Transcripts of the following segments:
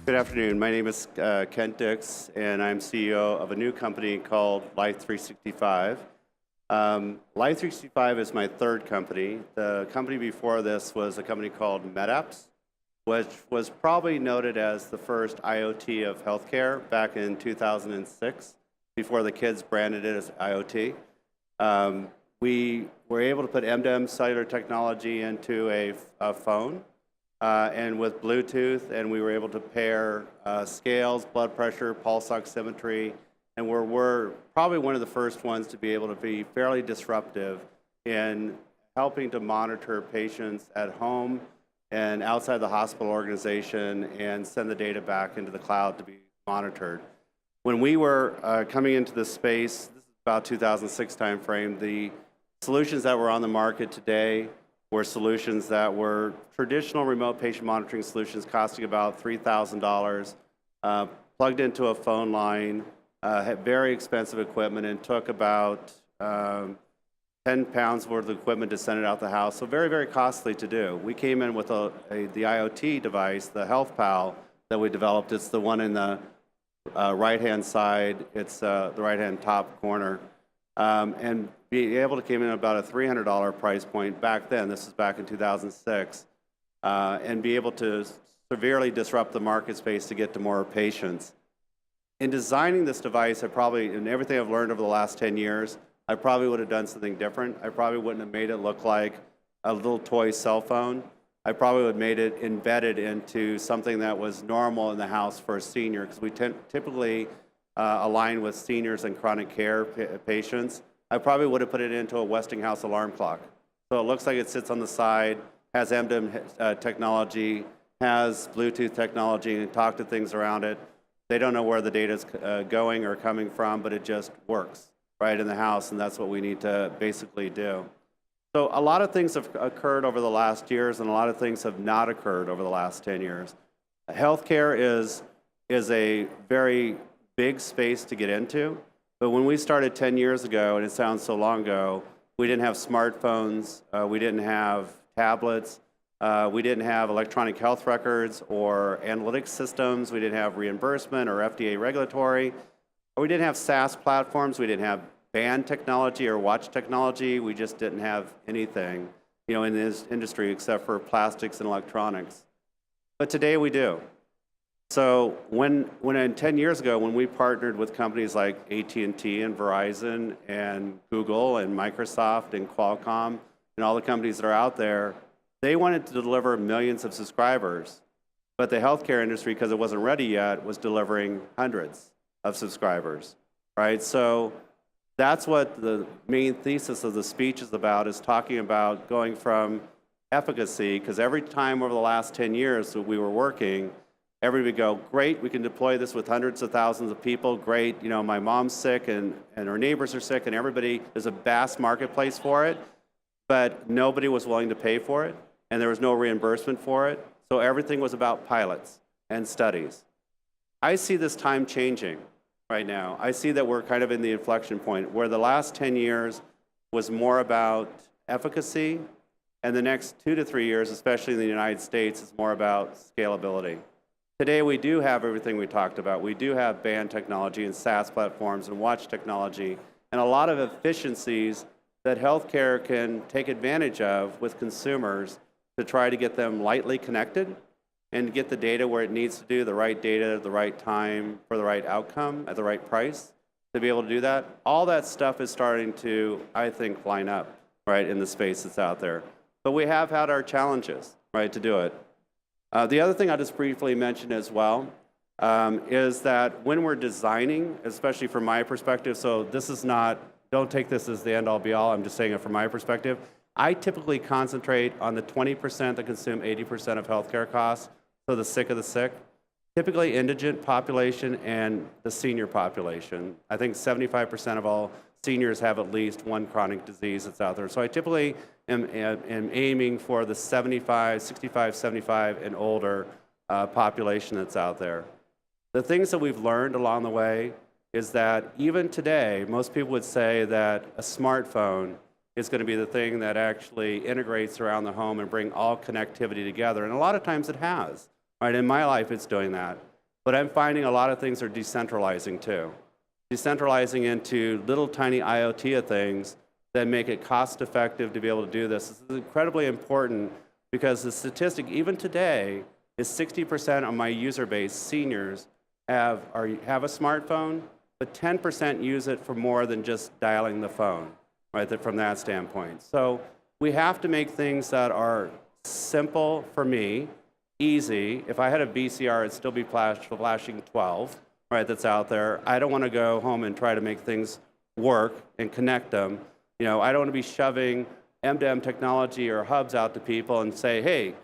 Good afternoon. My name is Kent Dicks, and I'm CEO of a new company called Life365. Life365 is my third company. The company before this was a company called MedApps, which was probably noted as the first IoT of healthcare back in 2006, before the kids branded it as IoT. We were able to put M2M cellular technology into a phone, and with Bluetooth, and we were able to pair scales, blood pressure, pulse oximetry, and we're probably one of the first ones to be able to be fairly disruptive in helping to monitor patients at home and outside the hospital organization and send the data back into the cloud to be monitored. When we were coming into this space, this is about 2006 timeframe, the solutions that were on the market today were solutions that were traditional remote patient monitoring solutions costing about $3,000, plugged into a phone line, had very expensive equipment, and took about 10 pounds worth of equipment to send it out the house. So very, very costly to do. We came in with the IoT device, the HealthPal that we developed. It's the one in the right-hand side. It's the right-hand top corner. And be able to came in at about a $300 price point back then. This is back in 2006. And be able to severely disrupt the market space to get to more patients. In designing this device, in everything I've learned over the last 10 years, I probably would have done something different. I probably wouldn't have made it look like a little toy cell phone. I probably would have made it embedded into something that was normal in the house for a senior, because we typically align with seniors and chronic care patients. I probably would have put it into a Westinghouse alarm clock. So it looks like it sits on the side, has M2M technology, has Bluetooth technology, and talk to things around it. They don't know where the data is going or coming from, but it just works right in the house, and that's what we need to basically do. So a lot of things have occurred over the last years, and a lot of things have not occurred over the last 10 years. Healthcare is a very big space to get into, but when we started 10 years ago, and it sounds so long ago, we didn't have smartphones, we didn't have tablets, we didn't have electronic health records or analytics systems, we didn't have reimbursement or FDA regulatory, we didn't have SaaS platforms, we didn't have band technology or watch technology, we just didn't have anything, in this industry except for plastics and electronics. But today we do. So when 10 years ago, when we partnered with companies like AT&T and Verizon and Google and Microsoft and Qualcomm and all the companies that are out there, they wanted to deliver millions of subscribers. But the healthcare industry, because it wasn't ready yet, was delivering hundreds of subscribers, right? So that's what the main thesis of the speech is about, is talking about going from efficacy, because every time over the last 10 years that we were working, everybody would go, great, we can deploy this with hundreds of thousands of people, great, my mom's sick and her neighbors are sick, and there's a vast marketplace for it, but nobody was willing to pay for it, and there was no reimbursement for it, so everything was about pilots and studies. I see this time changing right now. I see that we're kind of in the inflection point, where the last 10 years was more about efficacy, and the next 2 to 3 years, especially in the United States, is more about scalability. Today, we do have everything we talked about. We do have band technology and SaaS platforms and watch technology and a lot of efficiencies that healthcare can take advantage of with consumers to try to get them lightly connected and get the data where it needs to do, the right data at the right time for the right outcome at the right price to be able to do that. All that stuff is starting to, I think, line up, right, in the space that's out there. But we have had our challenges, right, to do it. The other thing I'll just briefly mention as well is that when we're designing, especially from my perspective, so this is not, don't take this as the end-all be-all, I'm just saying it from my perspective, I typically concentrate on the 20% that consume 80% of healthcare costs, so the sick of the sick, typically indigent population and the senior population. I think 75% of all seniors have at least one chronic disease that's out there. So I typically am aiming for the 65, 75, and older population that's out there. The things that we've learned along the way is that even today, most people would say that a smartphone is going to be the thing that actually integrates around the home and bring all connectivity together. And a lot of times it has. Right? In my life, it's doing that. But I'm finding a lot of things are decentralizing too. Decentralizing into little tiny IoT of things that make it cost effective to be able to do this. This is incredibly important because the statistic, even today, is 60% of my user base, seniors, have a smartphone, but 10% use it for more than just dialing the phone, right, from that standpoint. So we have to make things that are simple for me, easy. If I had a VCR, it'd still be flashing 12, right, that's out there. I don't want to go home and try to make things work and connect them. You know, I don't want to be shoving M2M technology or hubs out to people and say, hey,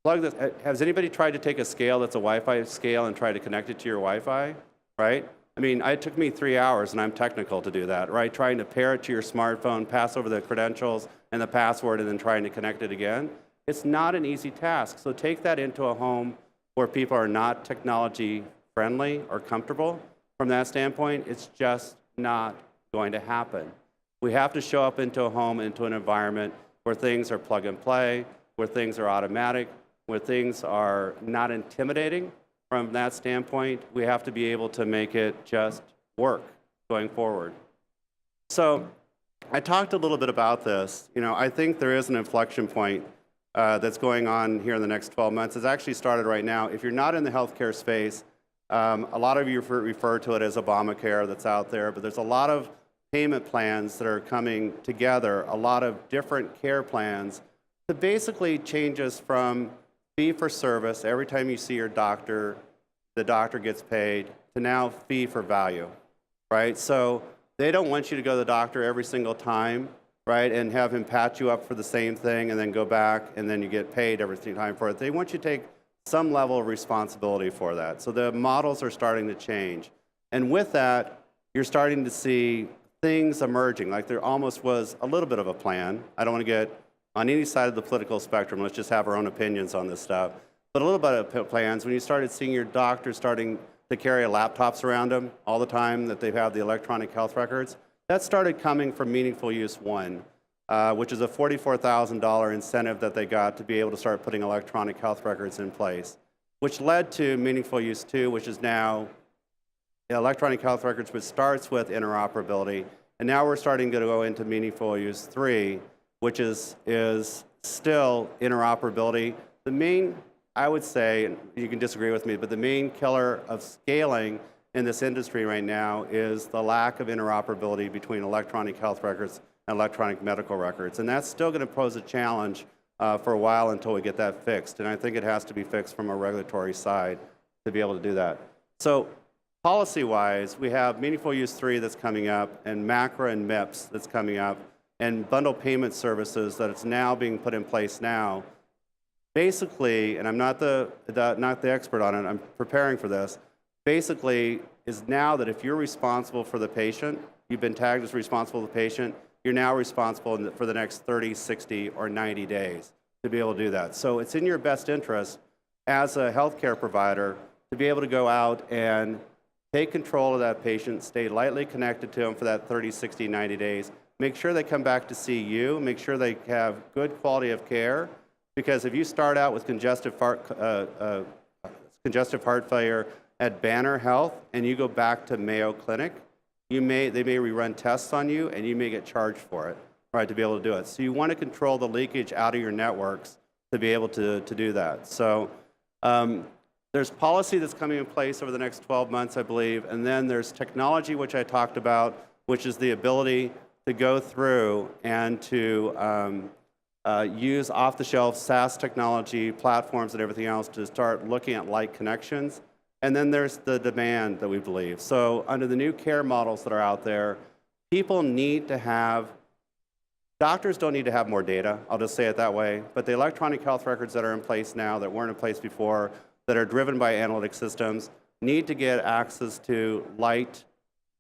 plug this. Has anybody tried to take a scale that's a Wi-Fi scale and try to connect it to your Wi-Fi, right? I mean, it took me 3 hours, and I'm technical to do that, right? Trying to pair it to your smartphone, pass over the credentials and the password, and then trying to connect it again. It's not an easy task. So take that into a home where people are not technology friendly or comfortable. From that standpoint, it's just not going to happen. We have to show up into a home, into an environment where things are plug and play, where things are automatic, where things are not intimidating. From that standpoint, we have to be able to make it just work going forward. So I talked a little bit about this. You know, I think there is an inflection point that's going on here in the next 12 months. It's actually started right now. If you're not in the healthcare space, a lot of you refer to it as Obamacare that's out there, but there's a lot of payment plans that are coming together, a lot of different care plans to basically change us from fee for service, every time you see your doctor, the doctor gets paid, to now fee for value, right? So they don't want you to go to the doctor every single time, right, and have him patch you up for the same thing and then go back and then you get paid every single time for it. They want you to take some level of responsibility for that. So the models are starting to change. And with that, you're starting to see things emerging, like there almost was a little bit of a plan. I don't want to get on any side of the political spectrum, let's just have our own opinions on this stuff. But a little bit of plans, when you started seeing your doctors starting to carry laptops around them all the time, that they have the electronic health records, that started coming from Meaningful Use 1, which is a $44,000 incentive that they got to be able to start putting electronic health records in place, which led to Meaningful Use 2, which is now electronic health records, which starts with interoperability. And now we're starting to go into Meaningful Use 3, which is still interoperability. The main, I would say, and you can disagree with me, but the main killer of scaling in this industry right now is the lack of interoperability between electronic health records and electronic medical records. And that's still going to pose a challenge for a while until we get that fixed. And I think it has to be fixed from a regulatory side to be able to do that. So policy-wise, we have Meaningful Use 3 that's coming up, and MACRA and MIPS that's coming up, and bundle payment services that it's now being put in place now. Basically, and I'm not the expert on it, I'm preparing for this, basically is now that if you're responsible for the patient, you've been tagged as responsible for the patient, you're now responsible for the next 30, 60, or 90 days to be able to do that. So it's in your best interest as a healthcare provider to be able to go out and take control of that patient, stay lightly connected to them for that 30, 60, 90 days, make sure they come back to see you, make sure they have good quality of care, because if you start out with congestive heart failure at Banner Health and you go back to Mayo Clinic, they may rerun tests on you and you may get charged for it, right, to be able to do it. So you want to control the leakage out of your networks to be able to do that. So there's policy that's coming in place over the next 12 months, I believe, and then there's technology, which I talked about, which is the ability to go through and to use off-the-shelf SaaS technology, platforms and everything else to start looking at light connections. And then there's the demand that we believe. So under the new care models that are out there, people need to have, doctors don't need to have more data, I'll just say it that way, but the electronic health records that are in place now that weren't in place before, that are driven by analytic systems, need to get access to light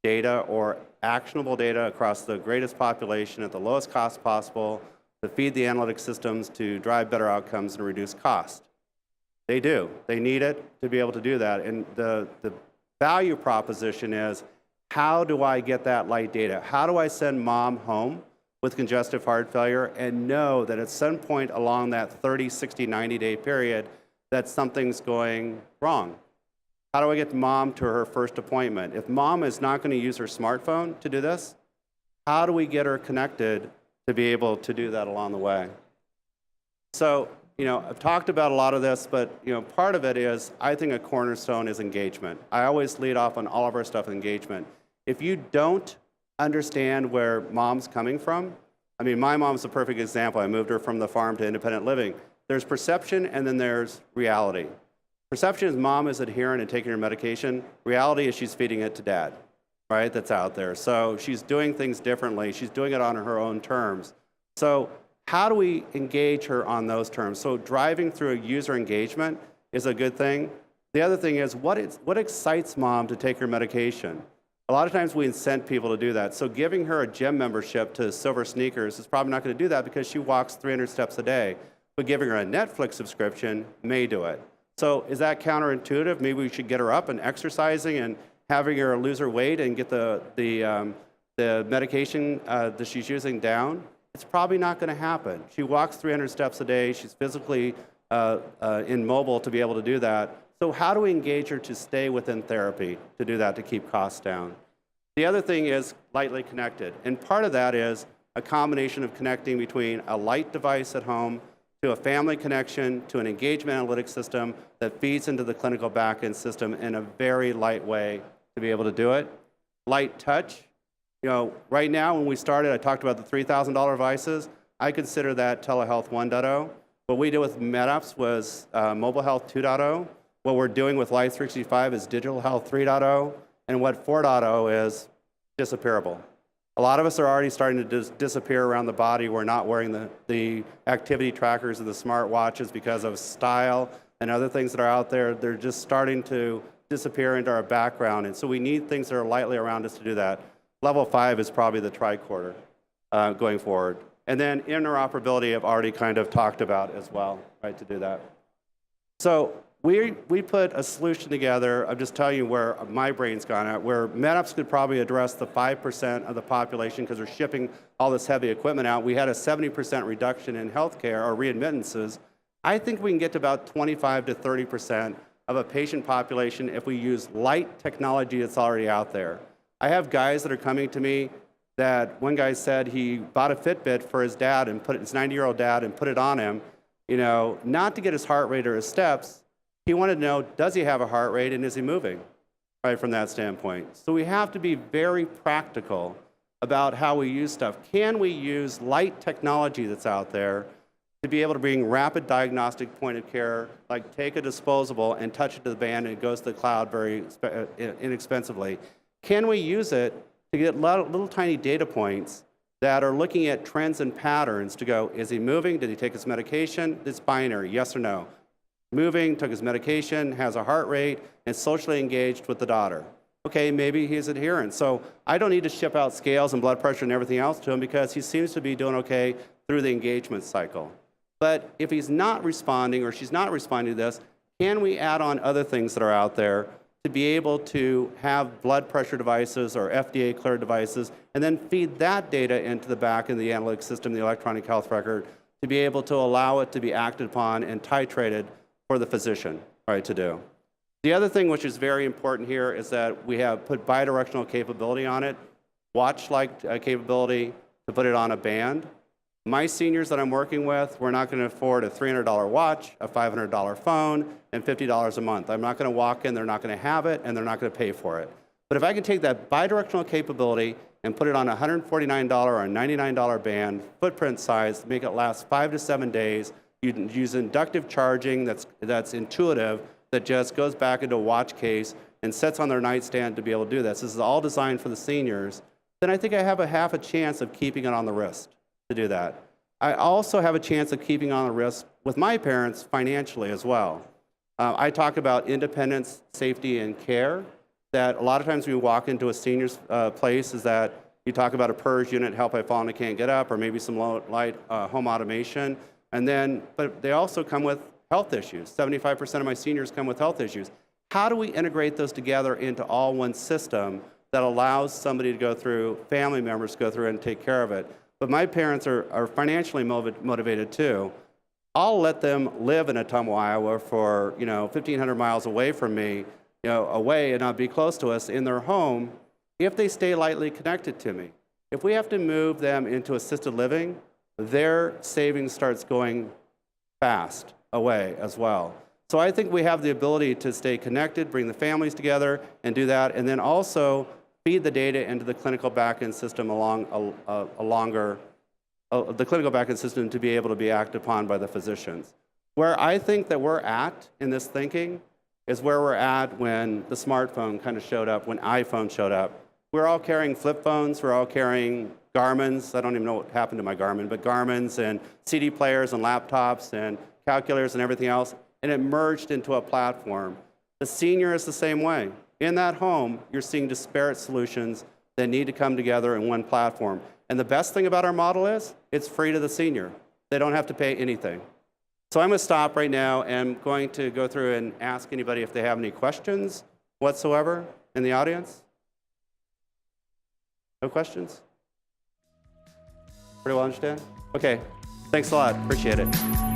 data or actionable data across the greatest population at the lowest cost possible to feed the analytic systems to drive better outcomes and reduce cost. They do. They need it to be able to do that. And the value proposition is, how do I get that light data? How do I send mom home with congestive heart failure and know that at some point along that 30, 60, 90-day period that something's going wrong? How do I get mom to her first appointment? If mom is not going to use her smartphone to do this, how do we get her connected to be able to do that along the way? So, I've talked about a lot of this, but, part of it is, I think a cornerstone is engagement. I always lead off on all of our stuff with engagement. If you don't understand where mom's coming from, I mean, my mom's a perfect example. I moved her from the farm to independent living. There's perception and then there's reality. Perception is mom is adherent and taking her medication. Reality is she's feeding it to dad, right? That's out there. So she's doing things differently. She's doing it on her own terms. So how do we engage her on those terms? So driving through user engagement is a good thing. The other thing is what excites mom to take her medication? A lot of times we incent people to do that. So giving her a gym membership to Silver Sneakers is probably not going to do that because she walks 300 steps a day. But giving her a Netflix subscription may do it. So is that counterintuitive? Maybe we should get her up and exercising and having her lose her weight and get the medication that she's using down. It's probably not going to happen. She walks 300 steps a day. She's physically immobile to be able to do that. So how do we engage her to stay within therapy to do that, to keep costs down? The other thing is lightly connected. And part of that is a combination of connecting between a light device at home to a family connection, to an engagement analytics system that feeds into the clinical backend system in a very light way to be able to do it. Light touch. Right now when we started, I talked about the $3,000 devices. I consider that telehealth 1.0. What we did with MedApps was mobile health 2.0. What we're doing with Life365 is digital health 3.0. And what 4.0 is disappearable. A lot of us are already starting to disappear around the body. We're not wearing the activity trackers and the smart watches because of style and other things that are out there. They're just starting to disappear into our background. And so we need things that are lightly around us to do that. Level 5 is probably the tricorder going forward. And then interoperability I've already kind of talked about as well, right, to do that. So we put a solution together. I'm just telling you where my brain's gone at, where MedApps could probably address the 5% of the population because they're shipping all this heavy equipment out. We had a 70% reduction in healthcare or readmittances. I think we can get to about 25 to 30% of a patient population if we use light technology that's already out there. I have guys that are coming to me that one guy said he bought a Fitbit for his dad and put his 90-year-old dad and put it on him, not to get his heart rate or his steps. He wanted to know, does he have a heart rate and is he moving, right, from that standpoint? So we have to be very practical about how we use stuff. Can we use light technology that's out there to be able to bring rapid diagnostic point of care, like take a disposable and touch it to the band and it goes to the cloud very inexpensively? Can we use it to get little tiny data points that are looking at trends and patterns to go, is he moving? Did he take his medication? It's binary, yes or no. Moving, took his medication, has a heart rate, and socially engaged with the daughter. Okay, maybe he's adherent. So I don't need to ship out scales and blood pressure and everything else to him because he seems to be doing okay through the engagement cycle. But if he's not responding or she's not responding to this, can we add on other things that are out there to be able to have blood pressure devices or FDA cleared devices and then feed that data into the back of the analytics system, the electronic health record, to be able to allow it to be acted upon and titrated for the physician, right, to do. The other thing which is very important here is that we have put bidirectional capability on it, watch-like capability to put it on a band. My seniors that I'm working with, we're not going to afford a $300 watch, a $500 phone, and $50 a month. I'm not going to walk in, they're not going to have it, and they're not going to pay for it. But if I can take that bidirectional capability and put it on a $149 or a $99 band, footprint size, make it last 5 to 7 days, you can use inductive charging that's intuitive, that just goes back into a watch case and sits on their nightstand to be able to do this. This is all designed for the seniors. Then I think I have a half a chance of keeping it on the wrist to do that. I also have a chance of keeping on the wrist with my parents financially as well. I talk about independence, safety, and care, that a lot of times when you walk into a senior's place is that you talk about a PERS unit, help I've fallen, I can't get up, or maybe some light home automation. But they also come with health issues. 75% of my seniors come with health issues. How do we integrate those together into all one system that allows somebody to go through, family members to go through and take care of it? But my parents are financially motivated too. I'll let them live in Ottumwa, Iowa for 1,500 miles away from me away and not be close to us in their home if they stay lightly connected to me. If we have to move them into assisted living, their savings starts going fast away as well. So I think we have the ability to stay connected, bring the families together, and do that, and then also feed the data into the clinical backend system along the clinical backend system to be able to be acted upon by the physicians. Where I think that we're at in this thinking is where we're at when the smartphone kind of showed up, when iPhone showed up. We're all carrying flip phones, we're all carrying Garmins. I don't even know what happened to my Garmin, but Garmins and CD players and laptops and calculators and everything else, and it merged into a platform. The senior is the same way. In that home, you're seeing disparate solutions that need to come together in one platform. And the best thing about our model is it's free to the senior. They don't have to pay anything. So I'm going to stop right now and I'm going to go through and ask anybody if they have any questions whatsoever in the audience. No questions? Pretty well understand? Okay, thanks a lot, appreciate it.